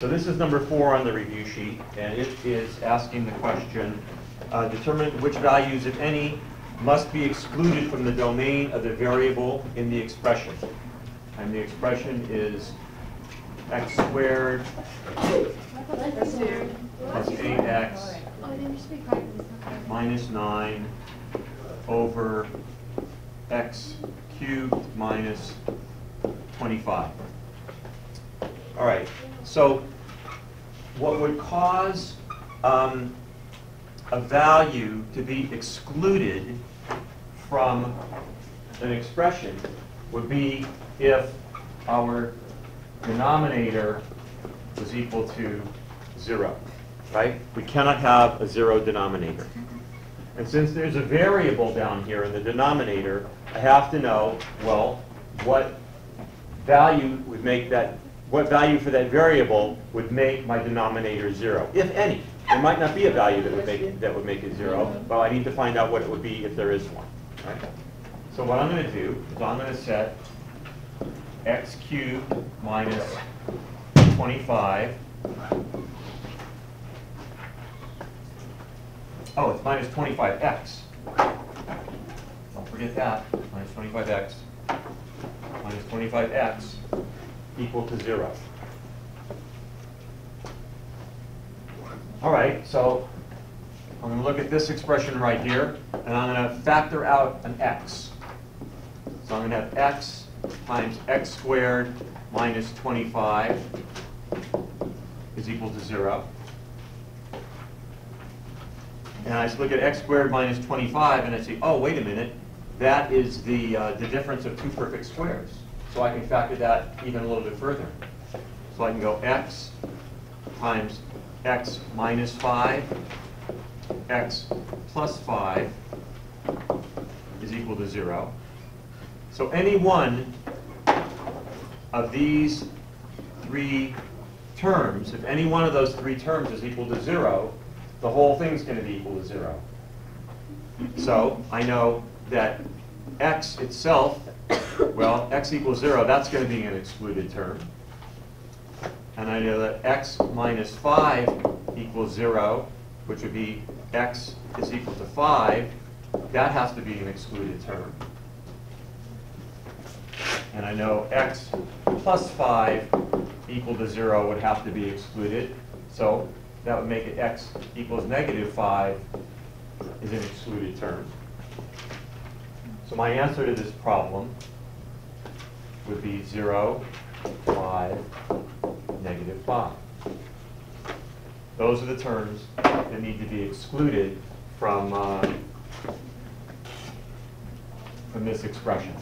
So this is number 4 on the review sheet, and it is asking the question, determine which values, if any, must be excluded from the domain of the variable in the expression. And the expression is x squared plus 8x minus 9 over x cubed minus 25. All right, so what would cause a value to be excluded from an expression would be if our denominator was equal to 0, right? We cannot have a 0 denominator. And since there's a variable down here in the denominator, I have to know, well, what value would make that, what value for that variable would make my denominator 0, if any. There might not be a value that would make it 0, but I need to find out what it would be if there is one. Right? So what I'm going to do is I'm going to set x cubed minus 25. Oh, it's minus 25x. Don't forget that. Minus 25x. Minus 25x equal to 0. All right, so I'm going to look at this expression right here, and I'm going to factor out an x. So I'm going to have x times x squared minus 25 is equal to 0. And I just look at x squared minus 25, and I say, oh, wait a minute, that is the difference of two perfect squares. So I can factor that even a little bit further. So I can go x times x minus 5, x plus 5 is equal to 0. So any one of these three terms, if any one of those three terms is equal to 0, the whole thing's going to be equal to 0. So I know that x itself, well, x equals 0, that's going to be an excluded term. And I know that x minus 5 equals 0, which would be x is equal to 5. That has to be an excluded term. And I know x plus 5 equal to 0 would have to be excluded. So that would make it x equals negative 5 is an excluded term. So my answer to this problem would be 0, 5, negative 5. Those are the terms that need to be excluded from this expression.